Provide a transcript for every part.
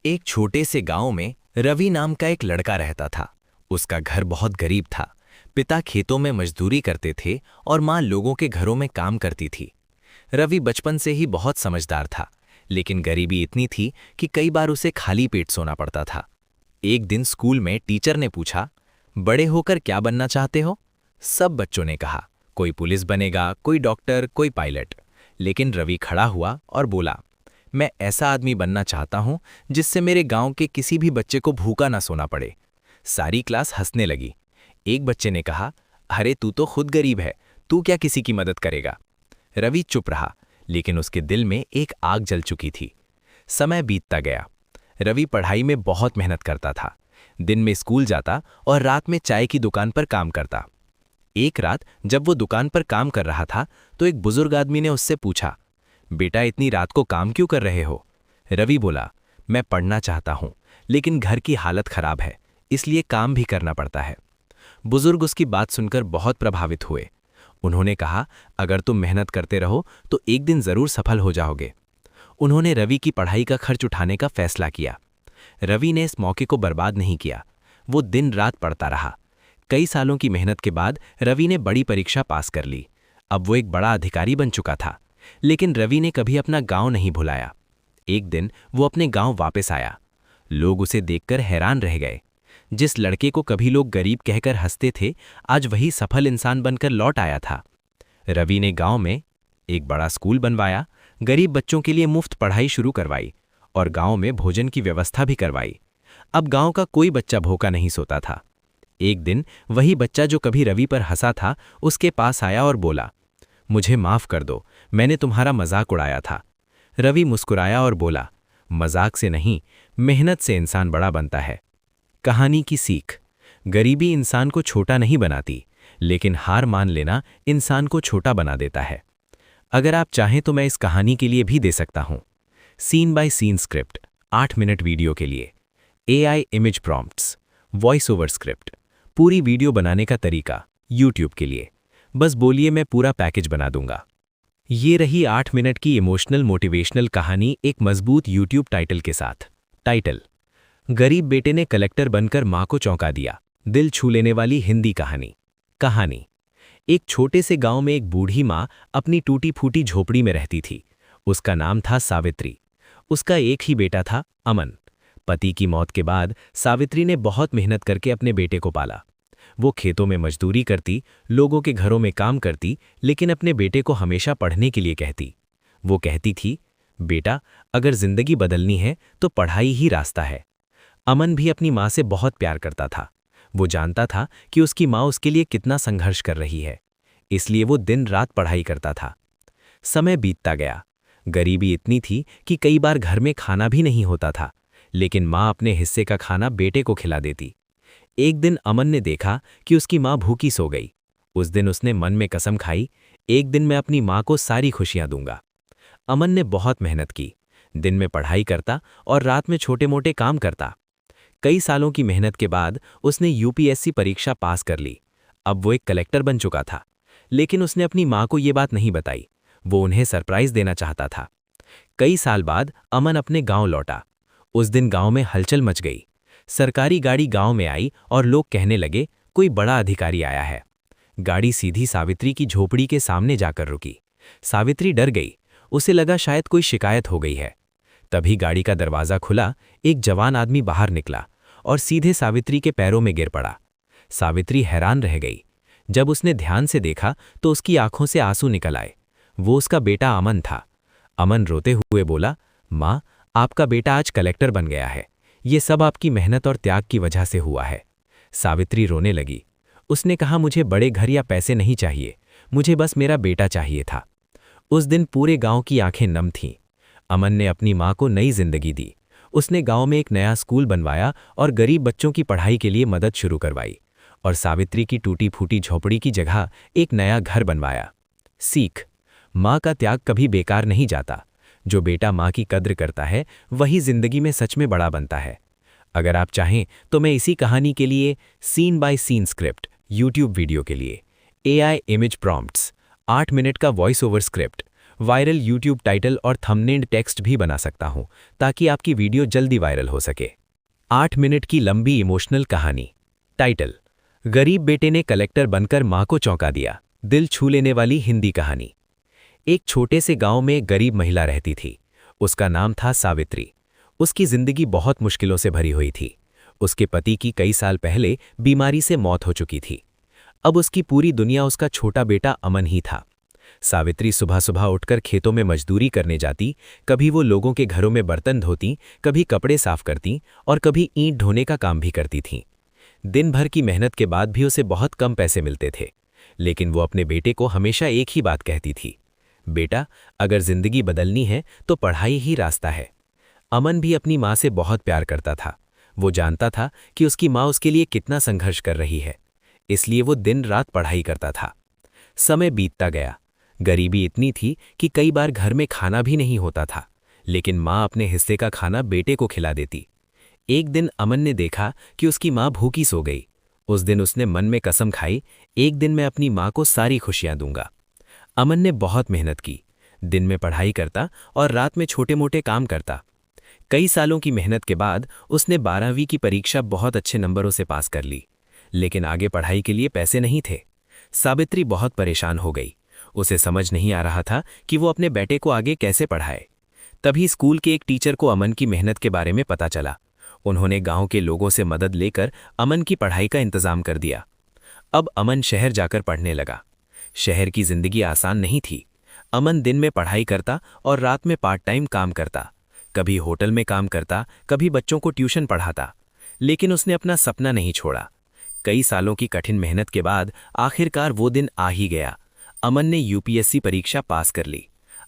एक छोटे से गांव में रवि नाम का एक लड़का रहता था। उसका घर बहुत गरीब था। पिता खेतों में मजदूरी करते थे और माँ लोगों के घरों में काम करती थी। रवि बचपन से ही बहुत समझदार था, लेकिन गरीबी इतनी थी कि कई बार उसे खाली पेट सोना पड़ता था। एक दिन स्कूल में टीचर ने पूछा, बड़े होकर क्या बनना चाहते हो? सब बच्चों ने कहा, कोई पुलिस बनेगा, कोई डॉक्टर, कोई पायलट। लेकिन रवि खड़ा हुआ और बोला, मैं ऐसा आदमी बनना चाहता हूं जिससे मेरे गांव के किसी भी बच्चे को भूखा ना सोना पड़े। सारी क्लास हंसने लगी। एक बच्चे ने कहा, अरे तू तो खुद गरीब है, तू क्या किसी की मदद करेगा? रवि चुप रहा, लेकिन उसके दिल में एक आग जल चुकी थी। समय बीतता गया। रवि पढ़ाई में बहुत मेहनत करता था। दिन में स्कूल जाता और रात में चाय की दुकान पर काम करता। एक रात जब वो दुकान पर काम कर रहा था तो एक बुजुर्ग आदमी ने उससे पूछा, बेटा इतनी रात को काम क्यों कर रहे हो? रवि बोला, मैं पढ़ना चाहता हूं, लेकिन घर की हालत खराब है, इसलिए काम भी करना पड़ता है। बुजुर्ग उसकी बात सुनकर बहुत प्रभावित हुए। उन्होंने कहा, अगर तुम मेहनत करते रहो तो एक दिन जरूर सफल हो जाओगे। उन्होंने रवि की पढ़ाई का खर्च उठाने का फैसला किया। रवि ने इस मौके को बर्बाद नहीं किया। वो दिन रात पढ़ता रहा। कई सालों की मेहनत के बाद रवि ने बड़ी परीक्षा पास कर ली। अब वो एक बड़ा अधिकारी बन चुका था। लेकिन रवि ने कभी अपना गांव नहीं भुलाया। एक दिन वो अपने गांव वापस आया। लोग उसे देखकर हैरान रह गए। जिस लड़के को कभी लोग गरीब कहकर हंसते थे, आज वही सफल इंसान बनकर लौट आया था। रवि ने गांव में एक बड़ा स्कूल बनवाया, गरीब बच्चों के लिए मुफ्त पढ़ाई शुरू करवाई और गांव में भोजन की व्यवस्था भी करवाई। अब गांव का कोई बच्चा भूखा नहीं सोता था। एक दिन वही बच्चा जो कभी रवि पर हंसा था, उसके पास आया और बोला, मुझे माफ कर दो, मैंने तुम्हारा मजाक उड़ाया था। रवि मुस्कुराया और बोला, मजाक से नहीं, मेहनत से इंसान बड़ा बनता है। कहानी की सीख, गरीबी इंसान को छोटा नहीं बनाती, लेकिन हार मान लेना इंसान को छोटा बना देता है। अगर आप चाहें तो मैं इस कहानी के लिए भी दे सकता हूं। Scene by scene script, 8 minute video के लिए, AI image prompts, voice over script, पूरी वीडियो बनाने का तरीका यूट्यूब के लिए। बस बोलिए, मैं पूरा पैकेज बना दूंगा। ये रही 8 मिनट की इमोशनल मोटिवेशनल कहानी, एक मजबूत यूट्यूब टाइटल के साथ। टाइटल, गरीब बेटे ने कलेक्टर बनकर मां को चौंका दिया। दिल छू लेने वाली हिंदी कहानी। कहानी, एक छोटे से गांव में एक बूढ़ी मां अपनी टूटी फूटी झोपड़ी में रहती थी। उसका नाम था सावित्री। उसका एक ही बेटा था, अमन। पति की मौत के बाद सावित्री ने बहुत मेहनत करके अपने बेटे को पाला। वो खेतों में मजदूरी करती, लोगों के घरों में काम करती, लेकिन अपने बेटे को हमेशा पढ़ने के लिए कहती। वो कहती थी, बेटा अगर जिंदगी बदलनी है तो पढ़ाई ही रास्ता है। अमन भी अपनी माँ से बहुत प्यार करता था। वो जानता था कि उसकी माँ उसके लिए कितना संघर्ष कर रही है, इसलिए वो दिन रात पढ़ाई करता था। समय बीतता गया। गरीबी इतनी थी कि कई बार घर में खाना भी नहीं होता था, लेकिन माँ अपने हिस्से का खाना बेटे को खिला देती। एक दिन अमन ने देखा कि उसकी माँ भूखी सो गई। उस दिन उसने मन में कसम खाई, एक दिन मैं अपनी माँ को सारी खुशियां दूंगा। अमन ने बहुत मेहनत की। दिन में पढ़ाई करता और रात में छोटे मोटे काम करता। कई सालों की मेहनत के बाद उसने यूपीएससी परीक्षा पास कर ली। अब वो एक कलेक्टर बन चुका था, लेकिन उसने अपनी माँ को ये बात नहीं बताई। वो उन्हें सरप्राइज देना चाहता था। कई साल बाद अमन अपने गांव लौटा। उस दिन गांव में हलचल मच गई। सरकारी गाड़ी गांव में आई और लोग कहने लगे, कोई बड़ा अधिकारी आया है। गाड़ी सीधी सावित्री की झोपड़ी के सामने जाकर रुकी। सावित्री डर गई। उसे लगा शायद कोई शिकायत हो गई है। तभी गाड़ी का दरवाजा खुला। एक जवान आदमी बाहर निकला और सीधे सावित्री के पैरों में गिर पड़ा। सावित्री हैरान रह गई। जब उसने ध्यान से देखा तो उसकी आंखों से आंसू निकल आए। वो उसका बेटा अमन था। अमन रोते हुए बोला, माँ, आपका बेटा आज कलेक्टर बन गया है। ये सब आपकी मेहनत और त्याग की वजह से हुआ है। सावित्री रोने लगी। उसने कहा, मुझे बड़े घर या पैसे नहीं चाहिए, मुझे बस मेरा बेटा चाहिए था। उस दिन पूरे गांव की आंखें नम थीं। अमन ने अपनी मां को नई जिंदगी दी। उसने गांव में एक नया स्कूल बनवाया और गरीब बच्चों की पढ़ाई के लिए मदद शुरू करवाई, और सावित्री की टूटी फूटी झोपड़ी की जगह एक नया घर बनवाया। सीख, मां का त्याग कभी बेकार नहीं जाता। जो बेटा मां की कद्र करता है वही जिंदगी में सच में बड़ा बनता है। अगर आप चाहें तो मैं इसी कहानी के लिए scene by scene script, YouTube video के लिए AI इमेज प्रॉम्प्ट्स, 8 मिनट का voice over script, viral YouTube title और थंबनेल टेक्स्ट भी बना सकता हूं ताकि आपकी वीडियो जल्दी वायरल हो सके। 8 मिनट की लंबी इमोशनल कहानी। टाइटल: गरीब बेटे ने कलेक्टर बनकर मां को चौंका दिया। दिल छू लेने वाली हिंदी कहानी। एक छोटे से गांव में एक गरीब महिला रहती थी। उसका नाम था सावित्री। उसकी जिंदगी बहुत मुश्किलों से भरी हुई थी। उसके पति की कई साल पहले बीमारी से मौत हो चुकी थी। अब उसकी पूरी दुनिया उसका छोटा बेटा अमन ही था। सावित्री सुबह सुबह उठकर खेतों में मजदूरी करने जाती। कभी वो लोगों के घरों में बर्तन धोती, कभी कपड़े साफ करती और कभी ईंट ढोने का काम भी करती थीं। दिन भर की मेहनत के बाद भी उसे बहुत कम पैसे मिलते थे, लेकिन वो अपने बेटे को हमेशा एक ही बात कहती थी, बेटा, अगर जिंदगी बदलनी है तो पढ़ाई ही रास्ता है। अमन भी अपनी माँ से बहुत प्यार करता था। वो जानता था कि उसकी माँ उसके लिए कितना संघर्ष कर रही है, इसलिए वो दिन रात पढ़ाई करता था। समय बीतता गया। गरीबी इतनी थी कि कई बार घर में खाना भी नहीं होता था, लेकिन माँ अपने हिस्से का खाना बेटे को खिला देती। एक दिन अमन ने देखा कि उसकी माँ भूखी सो गई। उस दिन उसने मन में कसम खाई, एक दिन मैं अपनी माँ को सारी खुशियां दूंगा। अमन ने बहुत मेहनत की। दिन में पढ़ाई करता और रात में छोटे मोटे काम करता। कई सालों की मेहनत के बाद उसने 12वीं की परीक्षा बहुत अच्छे नंबरों से पास कर ली, लेकिन आगे पढ़ाई के लिए पैसे नहीं थे। सावित्री बहुत परेशान हो गई। उसे समझ नहीं आ रहा था कि वो अपने बेटे को आगे कैसे पढ़ाए। तभी स्कूल के एक टीचर को अमन की मेहनत के बारे में पता चला। उन्होंने गांव के लोगों से मदद लेकर अमन की पढ़ाई का इंतजाम कर दिया। अब अमन शहर जाकर पढ़ने लगा। शहर की जिंदगी आसान नहीं थी। अमन दिन में पढ़ाई करता और रात में पार्ट टाइम काम करता। कभी होटल में काम करता, कभी बच्चों को ट्यूशन पढ़ाता, लेकिन उसने अपना सपना नहीं छोड़ा। कई सालों की कठिन मेहनत के बाद आखिरकार वो दिन आ ही गया। अमन ने यूपीएससी परीक्षा पास कर ली।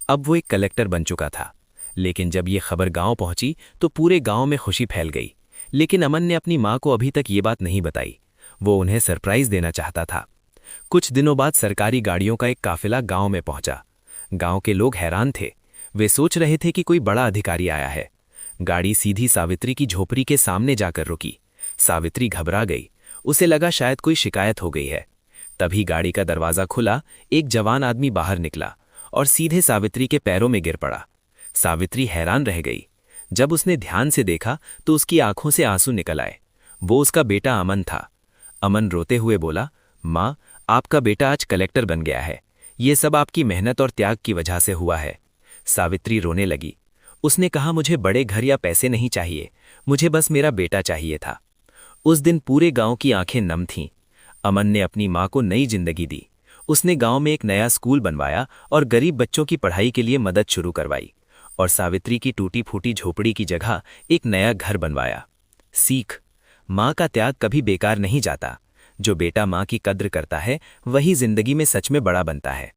अब वो एक कलेक्टर बन चुका था। लेकिन जब ये खबर गांव पहुंची तो पूरे गांव में खुशी फैल गई। लेकिन अमन ने अपनी मां को अभी तक ये बात नहीं बताई। वो उन्हें सरप्राइज देना चाहता था। कुछ दिनों बाद सरकारी गाड़ियों का एक काफिला गांव में पहुंचा। गांव के लोग हैरान थे। वे सोच रहे थे कि कोई बड़ा अधिकारी आया है। गाड़ी सीधी सावित्री की झोपड़ी के सामने जाकर रुकी। सावित्री घबरा गई। उसे लगा शायद कोई शिकायत हो गई है। तभी गाड़ी का दरवाजा खुला। एक जवान आदमी बाहर निकला और सीधे सावित्री के पैरों में गिर पड़ा। सावित्री हैरान रह गई। जब उसने ध्यान से देखा तो उसकी आंखों से आंसू निकल आए। वो उसका बेटा अमन था। अमन रोते हुए बोला, माँ, आपका बेटा आज कलेक्टर बन गया है। ये सब आपकी मेहनत और त्याग की वजह से हुआ है। सावित्री रोने लगी। उसने कहा, मुझे बड़े घर या पैसे नहीं चाहिए, मुझे बस मेरा बेटा चाहिए था। उस दिन पूरे गांव की आंखें नम थीं। अमन ने अपनी मां को नई जिंदगी दी। उसने गांव में एक नया स्कूल बनवाया और गरीब बच्चों की पढ़ाई के लिए मदद शुरू करवाई, और सावित्री की टूटी फूटी झोपड़ी की जगह एक नया घर बनवाया। सीख: मां का त्याग कभी बेकार नहीं जाता। जो बेटा मां की कद्र करता है वही जिंदगी में सच में बड़ा बनता है।